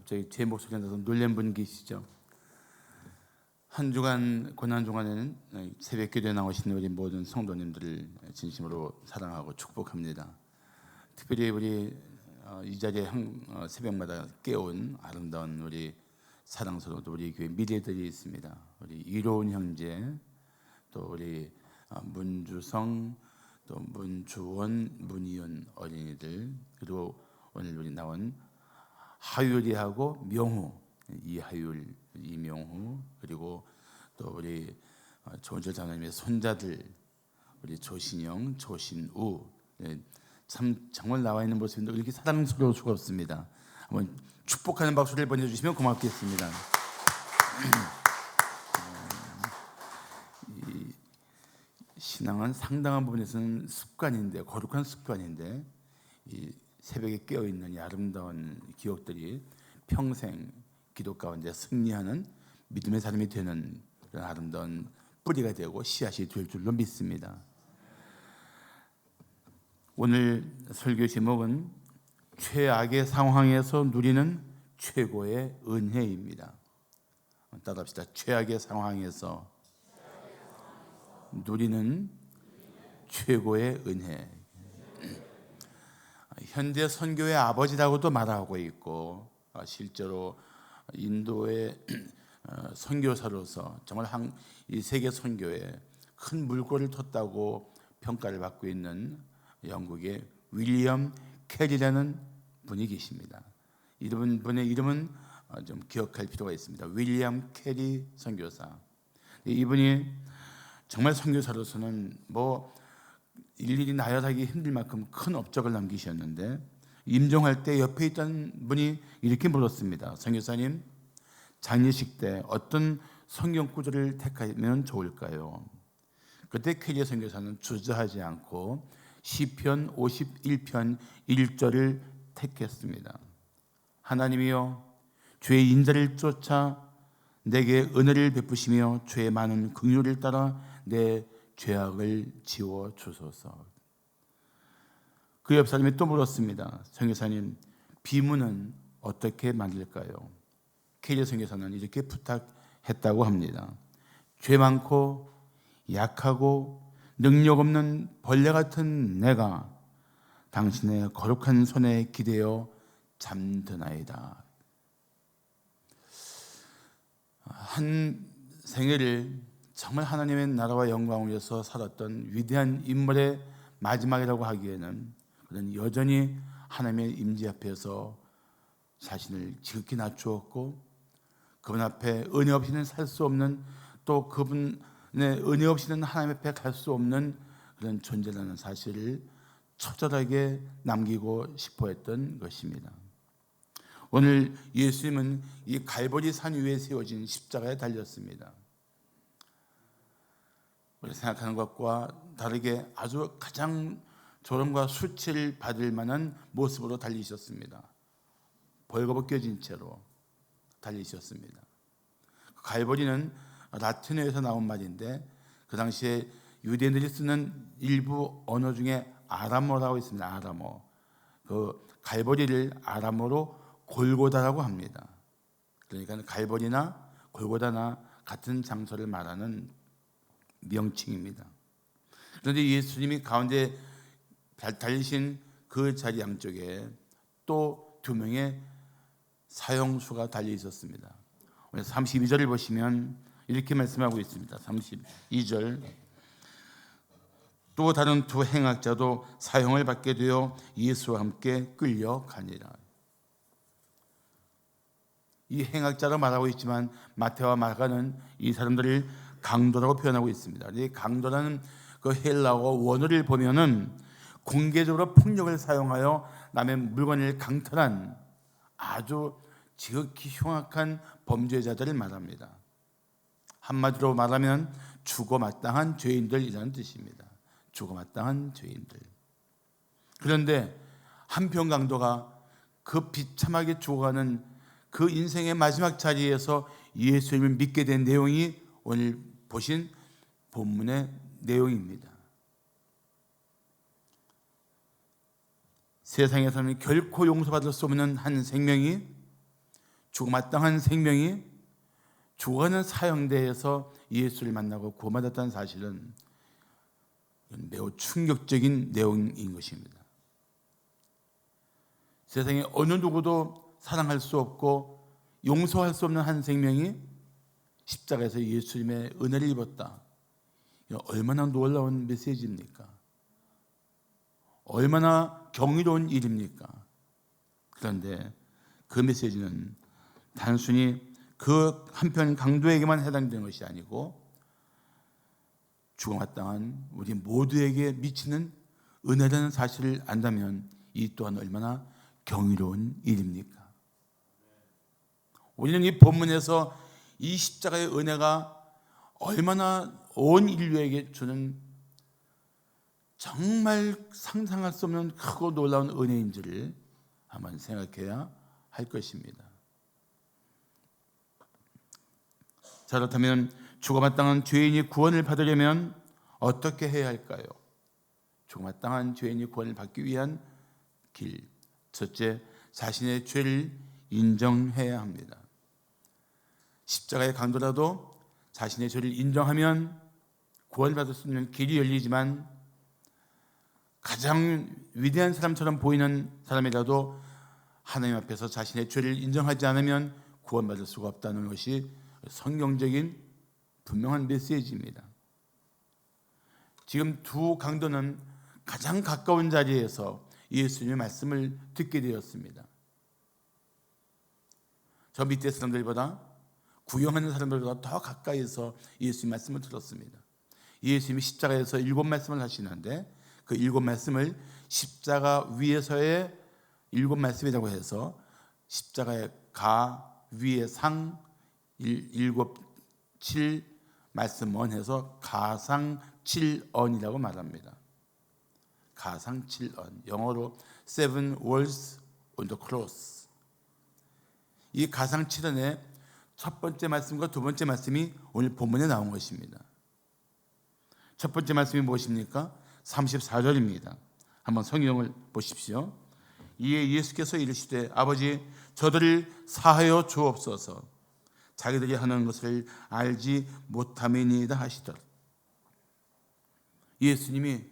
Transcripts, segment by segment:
갑자기 제 목소리가 나서 놀란 분 계시죠? 한 주간 고난 주간에는 새벽 기도에 나오신 우리 모든 성도님들을 진심으로 사랑하고 축복합니다. 특별히 우리 이 자리에 새벽마다 깨운 아름다운 우리 사랑스러운 우리 교회 미래들이 있습니다. 우리 이로운 형제, 또 우리 문주성, 또 문주원, 문희연 어린이들, 그리고 오늘 우리 나온 하율이하고 명호, 이하율, 이명호, 그리고 또 우리 조은철 장로님의 손자들, 우리 조신영, 조신우, 참 정말 나와 있는 모습인데 이렇게 사랑스러울 수가 없습니다. 한번 축복하는 박수를 보내주시면 고맙겠습니다. 이 신앙은 상당한 부분에서는 습관인데, 거룩한 습관인데, 이 새벽에 깨어있는 이 아름다운 기억들이 평생 기도 가운데 승리하는 믿음의 사람이 되는 그런 아름다운 뿌리가 되고 씨앗이 될 줄로 믿습니다. 오늘 설교 제목은 최악의 상황에서 누리는 최고의 은혜입니다. 따라합시다. 최악의 상황에서 누리는 최고의 은혜. 현대 선교의 아버지라고도 말하고 있고, 실제로 인도의 선교사로서 정말 이 세계 선교에 큰 물꼬를 텄다고 평가를 받고 있는 영국의 윌리엄 캐리라는 분이 계십니다. 이분의 이름은 좀 기억할 필요가 있습니다. 윌리엄 캐리 선교사. 이분이 정말 선교사로서는 일일이 나열하기 힘들 만큼 큰 업적을 남기셨는데, 임종할 때 옆에 있던 분이 이렇게 물었습니다. 선교사님, 장례식 때 어떤 성경 구절을 택하면 좋을까요? 그때 캐리 선교사는 주저하지 않고 시편 51편 1절을 택했습니다. 하나님이여, 주의 인자를 쫓아 내게 은혜를 베푸시며 주의 많은 긍휼을 따라 내 죄악을 지워 주소서. 그 옆 사람이 또 물었습니다. 선교사님, 비문은 어떻게 만들까요? 캐리 선교사는 이렇게 부탁했다고 합니다. 죄 많고 약하고 능력 없는 벌레 같은 내가 당신의 거룩한 손에 기대어 잠드나이다. 한 생애를 정말 하나님의 나라와 영광을 위해서 살았던 위대한 인물의 마지막이라고 하기에는 그는 여전히 하나님의 임재 앞에서 자신을 지극히 낮추었고, 그분 앞에 은혜 없이는 살 수 없는, 또 그분의 은혜 없이는 하나님 앞에 갈 수 없는 그런 존재라는 사실을 처절하게 남기고 싶어 했던 것입니다. 오늘 예수님은 이 갈보리 산 위에 세워진 십자가에 달렸습니다. 우리가 생각하는 것과 다르게 아주 가장 조롱과 수치를 받을 만한 모습으로 달리셨습니다. 벌거벗겨진 채로 달리셨습니다. 갈보리는 라틴어에서 나온 말인데, 그 당시에 유대인들이 쓰는 일부 언어 중에 아람어라고 있습니다. 아람어. 그 갈보리를 아람어로 골고다라고 합니다. 그러니까 갈보리나 골고다나 같은 장소를 말하는 명칭입니다. 그런데 예수님이 가운데 달리신 그 자리 양쪽에 또 두 명의 사형수가 달려 있었습니다. 32절을 보시면 이렇게 말씀하고 있습니다. 32절. 또 다른 두 행악자도 사형을 받게 되어 예수와 함께 끌려가니라. 이 행악자로 말하고 있지만 마태와 마가는 이 사람들을 강도라고 표현하고 있습니다. 이 강도라는 그 헬라어 원어를 보면은 공개적으로 폭력을 사용하여 남의 물건을 강탈한 아주 지극히 흉악한 범죄자들을 말합니다. 한마디로 말하면 죽어마땅한 죄인들이라는 뜻입니다. 죽어마땅한 죄인들. 그런데 한편 강도가 그 비참하게 죽어가는 그 인생의 마지막 자리에서 예수님을 믿게 된 내용이 오늘 보신 본문의 내용입니다. 세상에서는 결코 용서받을 수 없는 한 생명이 죽어마땅한 생명이 죽어가는 사형대에서 예수를 만나고 구원받았다는 사실은 매우 충격적인 내용인 것입니다. 세상에 어느 누구도 사랑할 수 없고 용서할 수 없는 한 생명이 십자가에서 예수님의 은혜를 입었다. 얼마나 놀라운 메시지입니까? 얼마나 경이로운 일입니까? 그런데 그 메시지는 단순히 그 한편 강도에게만 해당되는 것이 아니고 죽어마땅한 우리 모두에게 미치는 은혜라는 사실을 안다면 이 또한 얼마나 경이로운 일입니까? 우리는 이 본문에서 이 십자가의 은혜가 얼마나 온 인류에게 주는 정말 상상할 수 없는 크고 놀라운 은혜인지를 한번 생각해야 할 것입니다. 자, 그렇다면 죽어마땅한 죄인이 구원을 받으려면 어떻게 해야 할까요? 죽어마땅한 죄인이 구원을 받기 위한 길, 첫째, 자신의 죄를 인정해야 합니다. 십자가의 강도라도 자신의 죄를 인정하면 구원받을 수 있는 길이 열리지만 가장 위대한 사람처럼 보이는 사람이라도 하나님 앞에서 자신의 죄를 인정하지 않으면 구원받을 수가 없다는 것이 성경적인 분명한 메시지입니다. 지금 두 강도는 가장 가까운 자리에서 예수님의 말씀을 듣게 되었습니다. 저 밑에 사람들보다 구경하는 사람들보다 더 가까이서 예수님 말씀을 들었습니다. 예수님이 십자가에서 7 말씀을 하시는데 그 7 말씀을 십자가 위에서의 7 말씀이라고 해서 십자가의 가 위에 상 7, 7 말씀원 해서 가상 7언이라고 말합니다. 가상 7언, 영어로 7 words on the cross. 이 가상 7언의 첫 번째 말씀과 두 번째 말씀이 오늘 본문에 나온 것입니다. 첫 번째 말씀이 무엇입니까? 34절입니다. 한번 성경을 보십시오. 이에 예수께서 이르시되 아버지 저들을 사하여 주옵소서 자기들이 하는 것을 알지 못함이니이다 하시더라. 예수님이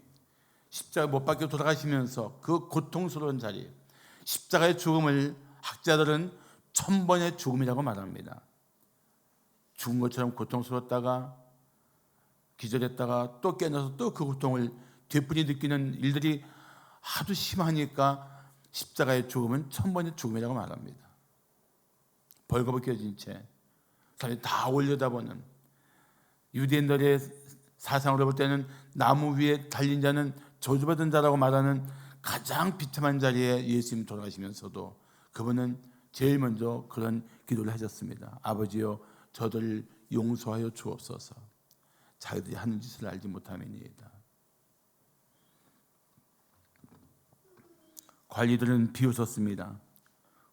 십자가 못 박혀 돌아가시면서 그 고통스러운 자리, 십자가의 죽음을 학자들은 1000번의 죽음이라고 말합니다. 죽은 것처럼 고통스러웠다가 기절했다가 또 깨어나서 또 그 고통을 되풀이 느끼는 일들이 하도 심하니까 십자가의 죽음은 1000번의 죽음이라고 말합니다. 벌거벗겨진 채 사람이 다 올려다보는, 유대인들의 사상으로 볼 때는 나무 위에 달린 자는 저주받은 자라고 말하는 가장 비참한 자리에 예수님 돌아가시면서도 그분은 제일 먼저 그런 기도를 하셨습니다. 아버지여 저들을 용서하여 주옵소서 자기들이 하는 짓을 알지 못함이니이다. 관리들은 비웃었습니다.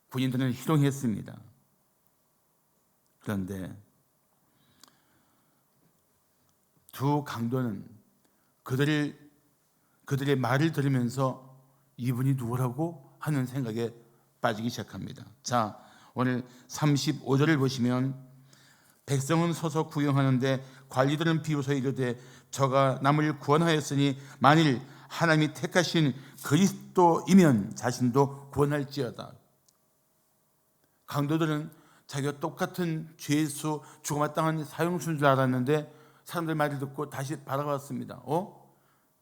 군인들은 희롱했습니다. 그런데 두 강도는 그들의 말을 들으면서 이분이 누구라고 하는 생각에 빠지기 시작합니다. 자, 오늘 35절을 보시면 백성은 서서 구경하는데 관리들은 비웃어 이르되 저가 남을 구원하였으니 만일 하나님이 택하신 그리스도이면 자신도 구원할지어다. 강도들은 자기가 똑같은 죄수 죽어마땅한 사형수인 줄 알았는데 사람들 말을 듣고 다시 바라봤습니다.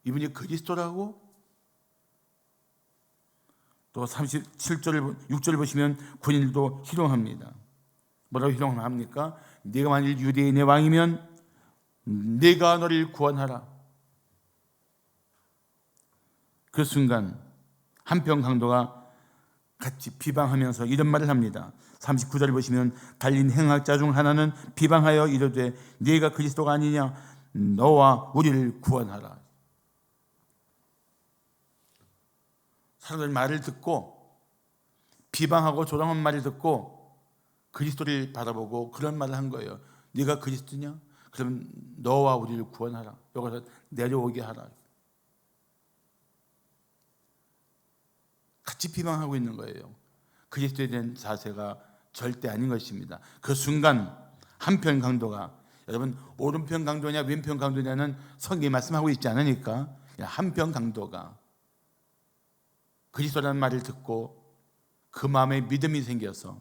이분이 그리스도라고? 또 37절, 6절을 보시면 군인들도 희롱합니다. 뭐라고 희롱합니까? 네가 만일 유대인의 왕이면 네가 너를 구원하라. 그 순간 한편 강도가 같이 비방하면서 이런 말을 합니다. 39절을 보시면 달린 행악자 중 하나는 비방하여 이르되 네가 그리스도가 아니냐 너와 우리를 구원하라. 사람들 말을 듣고 비방하고 조롱한 말을 듣고 그리스도를 바라보고 그런 말을 한 거예요. 네가 그리스도냐? 그러면 너와 우리를 구원하라. 여기서 내려오게 하라. 같이 비방하고 있는 거예요. 그리스도에 대한 자세가 절대 아닌 것입니다. 그 순간 한편 강도가, 여러분 오른편 강도냐 왼편 강도냐는 성경이 말씀하고 있지 않으니까, 한편 강도가 그리스도라는 말을 듣고 그 마음에 믿음이 생겨서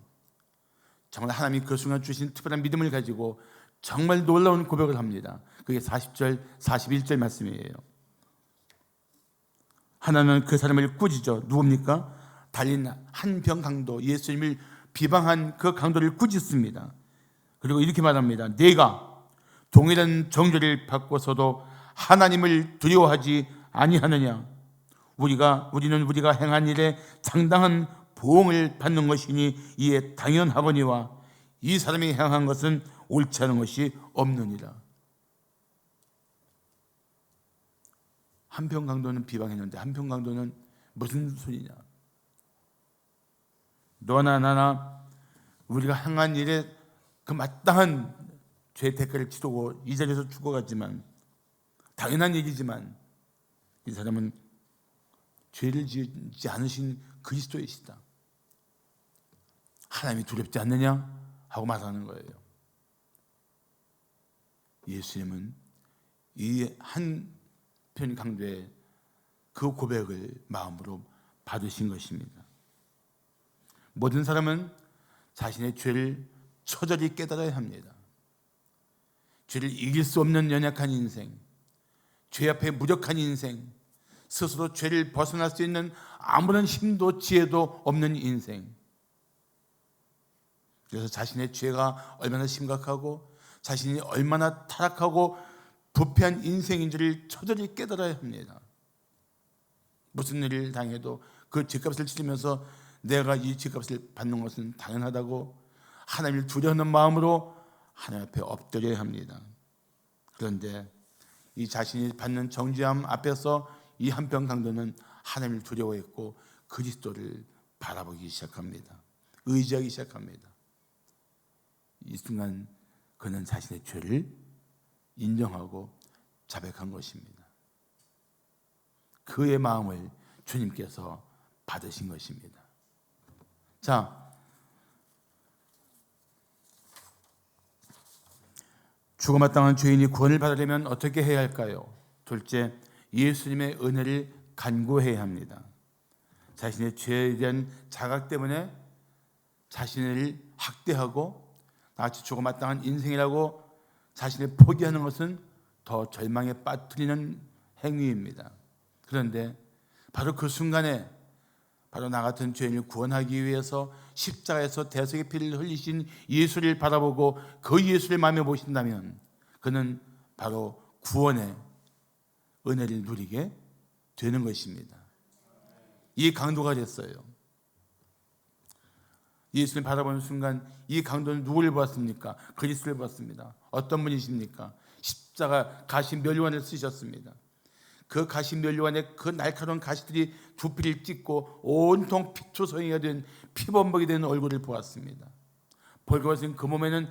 정말 하나님이 그 순간 주신 특별한 믿음을 가지고 정말 놀라운 고백을 합니다. 그게 40절 41절 말씀이에요. 하나는 그 사람을 꾸짖어. 누굽니까? 달린 한편 강도, 예수님을 비방한 그 강도를 꾸짖습니다. 그리고 이렇게 말합니다. 내가 동일한 정죄를 받고서도 하나님을 두려워하지 아니하느냐? 우리는 우리가 행한 일에 상당한 보응을 받는 것이니 이에 당연하거니와 이 사람이 행한 것은 옳지 않은 것이 없느니라. 한편 강도는 비방했는데 한편 강도는 무슨 소리냐? 너나 나나 우리가 행한 일에 그 마땅한 죄의 대가를 치르고 이 자리에서 죽어갔지만, 당연한 얘기지만 이 사람은 죄를 지지 않으신 그리스도이시다. 하나님이 두렵지 않느냐? 하고 말하는 거예요. 예수님은 이 한편 강도의 그 고백을 마음으로 받으신 것입니다. 모든 사람은 자신의 죄를 처절히 깨달아야 합니다. 죄를 이길 수 없는 연약한 인생, 죄 앞에 무력한 인생, 스스로 죄를 벗어날 수 있는 아무런 힘도 지혜도 없는 인생. 그래서 자신의 죄가 얼마나 심각하고 자신이 얼마나 타락하고 부패한 인생인지를 처절히 깨달아야 합니다. 무슨 일을 당해도 그 죄값을 치르면서 내가 이 죄값을 받는 것은 당연하다고 하나님을 두려워하는 마음으로 하나님 앞에 엎드려야 합니다. 그런데 이 자신이 받는 정죄함 앞에서 이 한편 강도는 하나님을 두려워했고 그리스도를 바라보기 시작합니다. 의지하기 시작합니다. 이 순간 그는 자신의 죄를 인정하고 자백한 것입니다. 그의 마음을 주님께서 받으신 것입니다. 자, 죽어마땅한 죄인이 구원을 받으려면 어떻게 해야 할까요? 둘째, 예수님의 은혜를 간구해야 합니다. 자신의 죄에 대한 자각 때문에 자신을 학대하고 나같이 죽어마땅한 인생이라고 자신을 포기하는 것은 더 절망에 빠뜨리는 행위입니다. 그런데 바로 그 순간에 바로 나 같은 죄인을 구원하기 위해서 십자가에서 대속의 피를 흘리신 예수를 바라보고 그 예수를 마음에 모신다면 그는 바로 구원의 은혜를 누리게 되는 것입니다. 이 강도가 됐어요. 예수를 바라보는 순간 이 강도는 누구를 보았습니까? 그리스도를 보았습니다. 어떤 분이십니까? 십자가 가시 면류관을 쓰셨습니다. 그 가시 면류관에 그 날카로운 가시들이 두피를 찢고 온통 피투성이가 된 피범벅이 된 얼굴을 보았습니다. 벌거벗은 그 몸에는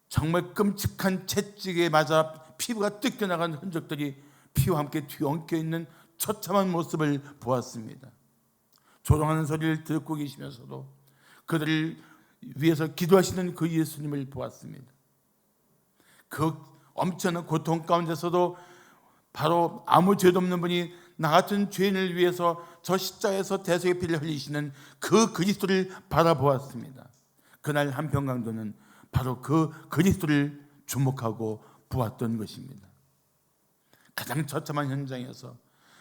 정말 끔찍한 채찍에 맞아 피부가 뜯겨나간 흔적들이 피와 함께 뒤엉켜 있는 처참한 모습을 보았습니다. 조롱하는 소리를 듣고 계시면서도 그들을 위해서 기도하시는 그 예수님을 보았습니다. 그 엄청난 고통 가운데서도 바로 아무 죄도 없는 분이 나 같은 죄인을 위해서 저 십자가에서 대속의 피를 흘리시는 그 그리스도를 바라보았습니다. 그날 한편 강도는 바로 그 그리스도를 주목하고 보았던 것입니다. 가장 처참한 현장에서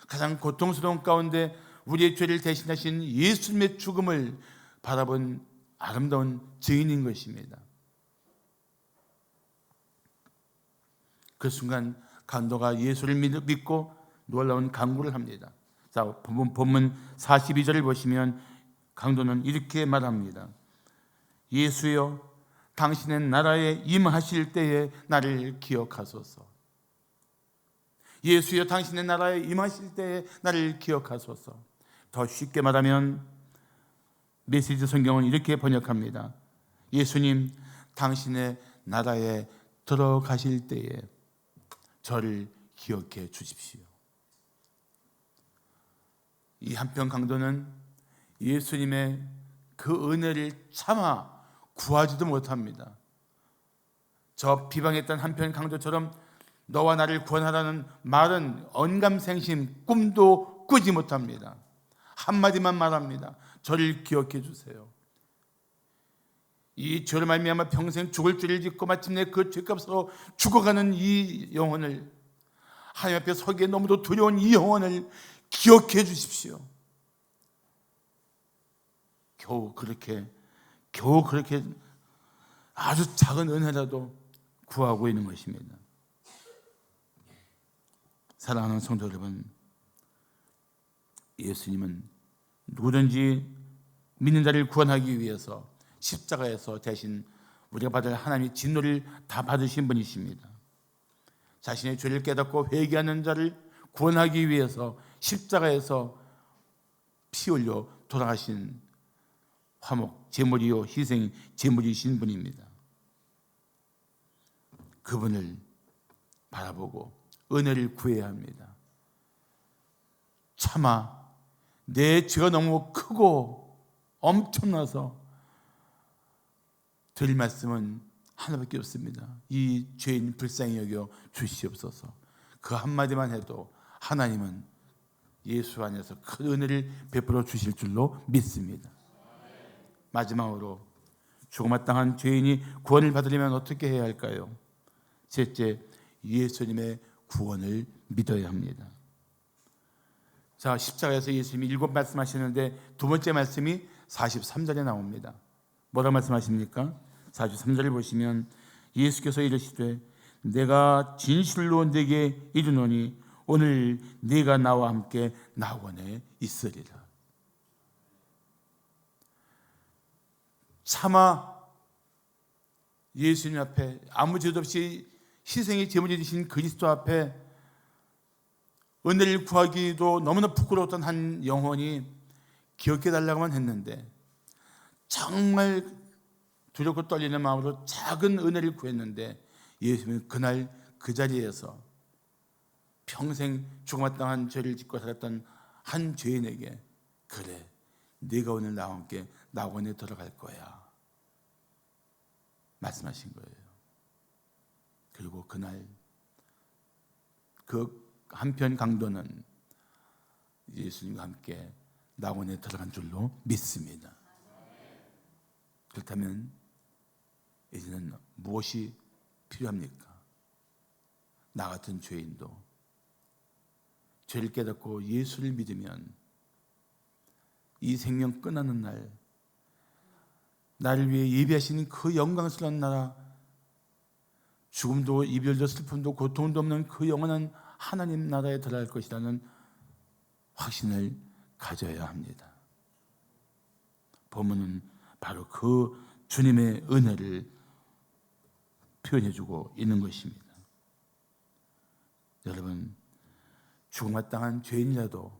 가장 고통스러운 가운데 우리의 죄를 대신하신 예수님의 죽음을 바라본 아름다운 증인인 것입니다. 그 순간 강도가 예수를 믿고 놀라운 간구를 합니다. 자, 본문 42절을 보시면 강도는 이렇게 말합니다. 예수여, 당신의 나라에 임하실 때에 나를 기억하소서. 예수여, 당신의 나라에 임하실 때에 나를 기억하소서. 더 쉽게 말하면 메시지 성경은 이렇게 번역합니다. 예수님, 당신의 나라에 들어가실 때에 저를 기억해 주십시오. 이 한편 강도는 예수님의 그 은혜를 차마 구하지도 못합니다. 저 비방했던 한편 강도처럼 너와 나를 구원하라는 말은 언감생심 꿈도 꾸지 못합니다. 한마디만 말합니다. 저를 기억해 주세요. 이 죄로 말미암아 평생 죽을 죄를 짓고 마침내 그 죄값으로 죽어가는 이 영혼을, 하나님 앞에 서기에 너무도 두려운 이 영혼을 기억해 주십시오. 겨우 그렇게 아주 작은 은혜라도 구하고 있는 것입니다. 사랑하는 성도 여러분, 예수님은 누구든지 믿는 자를 구원하기 위해서 십자가에서 대신 우리가 받을 하나님의 진노를 다 받으신 분이십니다. 자신의 죄를 깨닫고 회개하는 자를 구원하기 위해서 십자가에서 피 흘려 돌아가신 화목 제물이요 희생 제물이신 분입니다. 그분을 바라보고 은혜를 구해야 합니다. 차마 내 죄가 너무 크고 엄청나서 드릴 말씀은 하나밖에 없습니다. 이 죄인 불쌍히 여겨 주시옵소서. 그 한마디만 해도 하나님은 예수 안에서 큰 은혜를 베풀어 주실 줄로 믿습니다. 마지막으로 죽음마땅한 죄인이 구원을 받으려면 어떻게 해야 할까요? 셋째, 예수님의 구원을 믿어야 합니다. 자, 십자가에서 예수님이 7 말씀하시는데 두 번째 말씀이 43절에 나옵니다. 뭐라고 말씀하십니까? 43절을 보시면 예수께서 이르시되 내가 진실로 네게 이르노니 오늘 네가 나와 함께 낙원에 있으리라. 차마 예수님 앞에 아무 죄도 없이 희생의 제물이 되신 그리스도 앞에 은혜를 구하기도 너무나 부끄러웠던 한 영혼이 기억해달라고만 했는데 정말 두렵고 떨리는 마음으로 작은 은혜를 구했는데 예수님은 그날 그 자리에서 평생 죽음마땅한 죄를 짓고 살았던 한 죄인에게 그래, 네가 오늘 나와 함께 낙원에 들어갈 거야 말씀하신 거예요. 그리고 그날 그 한편 강도는 예수님과 함께 낙원에 들어간 줄로 믿습니다. 그렇다면 이제는 무엇이 필요합니까? 나 같은 죄인도 죄를 깨닫고 예수를 믿으면 이 생명 끝나는 날 나를 위해 예비하신 그 영광스러운 나라, 죽음도 이별도 슬픔도 고통도 없는 그 영원한 하나님 나라에 들어갈 것이라는 확신을 가져야 합니다. 본문은 바로 그 주님의 은혜를 표현해주고 있는 것입니다. 여러분, 죽음마땅한 죄인이라도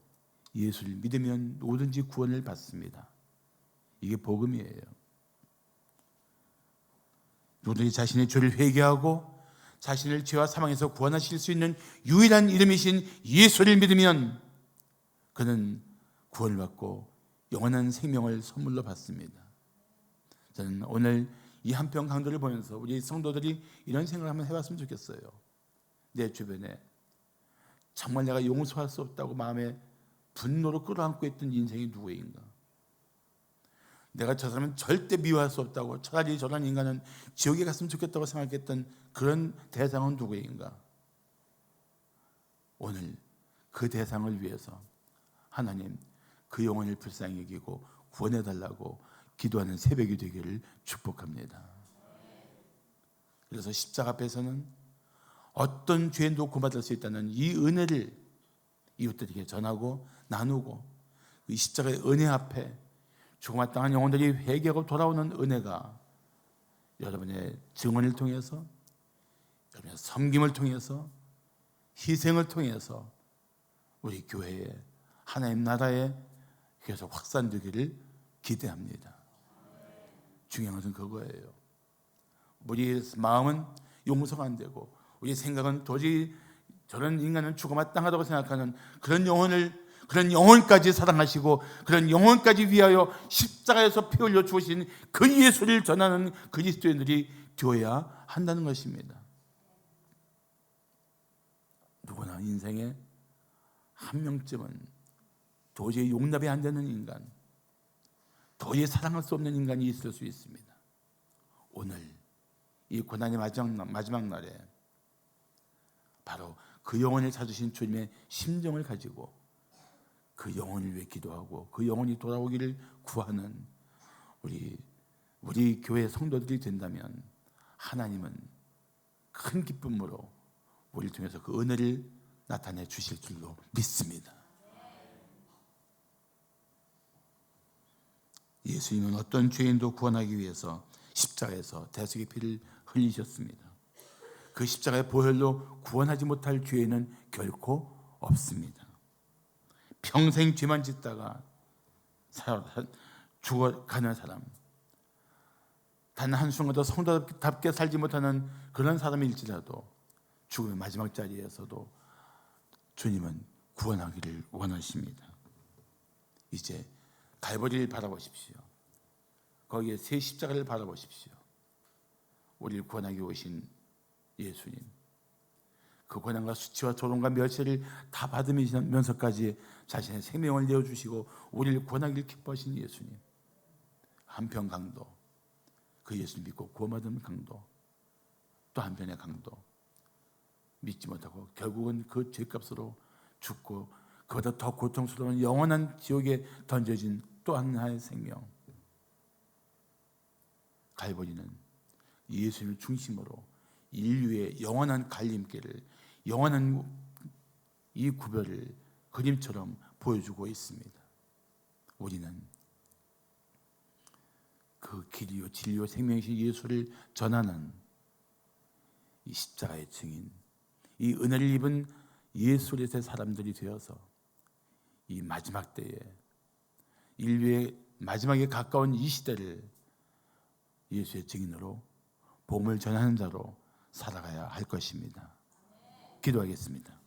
예수를 믿으면 뭐든지 구원을 받습니다. 이게 복음이에요. 누구든지 자신의 죄를 회개하고 자신을 죄와 사망에서 구원하실 수 있는 유일한 이름이신 예수를 믿으면 그는 구원을 받고 영원한 생명을 선물로 받습니다. 저는 오늘 이 한편 강도를 보면서 우리 성도들이 이런 생각을 한번 해봤으면 좋겠어요. 내 주변에 정말 내가 용서할 수 없다고 마음에 분노로 끌어안고 있던 인생이 누구인가? 내가 저 사람은 절대 미워할 수 없다고, 차라리 저런 인간은 지옥에 갔으면 좋겠다고 생각했던 그런 대상은 누구인가? 오늘 그 대상을 위해서 하나님 그 영혼을 불쌍히 여기고 구원해달라고 기도하는 새벽이 되기를 축복합니다. 그래서 십자가 앞에서는 어떤 죄인도 구원받을 수 있다는 이 은혜를 이웃들에게 전하고 나누고 이 십자가의 은혜 앞에 죽음마땅한 영혼들이 회개하고 돌아오는 은혜가 여러분의 증언을 통해서, 여러분의 섬김을 통해서, 희생을 통해서 우리 교회에, 하나님 나라에 계속 확산되기를 기대합니다. 중요한 것은 그거예요. 우리 마음은 용서가 안 되고 우리 생각은 도저히 저런 인간은 죽어마땅하다고 생각하는 그런 영혼을 그런 영혼까지 사랑하시고 그런 영혼까지 위하여 십자가에서 피 흘려 죽으신 그 예수를 전하는 그리스도인들이 되어야 한다는 것입니다. 누구나 인생에 한 명쯤은 도저히 용납이 안 되는 인간, 도저히 사랑할 수 없는 인간이 있을 수 있습니다. 오늘 이 고난의 마지막 날에 바로 그 영혼을 찾으신 주님의 심정을 가지고 그 영혼을 위해 기도하고 그 영혼이 돌아오기를 구하는 우리 교회 성도들이 된다면 하나님은 큰 기쁨으로 우리를 통해서 그 은혜를 나타내 주실 줄로 믿습니다. 예수님은 어떤 죄인도 구원하기 위해서 십자가에서 대속의 피를 흘리셨습니다. 그 십자가의 보혈로 구원하지 못할 죄인은 결코 없습니다. 평생 죄만 짓다가 죽어가는 사람, 단 한순간도 성도답게 살지 못하는 그런 사람일지라도 죽음의 마지막 자리에서도 주님은 구원하기를 원하십니다. 이제 갈보리를 바라보십시오. 거기에 새 십자가를 바라보십시오. 우리를 구원하기 오신 예수님, 그 고난과 수치와 조롱과 멸시를 다 받으면서까지 자신의 생명을 내어주시고 우리를 구원하기를 기뻐하신 예수님, 한편 강도, 그 예수를 믿고 구원받은 강도, 또 한편의 강도, 믿지 못하고 결국은 그 죄값으로 죽고 그보다 더 고통스러운 영원한 지옥에 던져진 또 하나의 생명. 갈보리는 예수님을 중심으로 인류의 영원한 갈림길을, 영원한 이 구별을 그림처럼 보여주고 있습니다. 우리는 그 길이요 진리요 생명이신 예수를 전하는 이 십자가의 증인, 이 은혜를 입은 예수의 사람들이 되어서 이 마지막 때에 인류의 마지막에 가까운 이 시대를 예수의 증인으로 복음을 전하는 자로 살아가야 할 것입니다. 기도하겠습니다.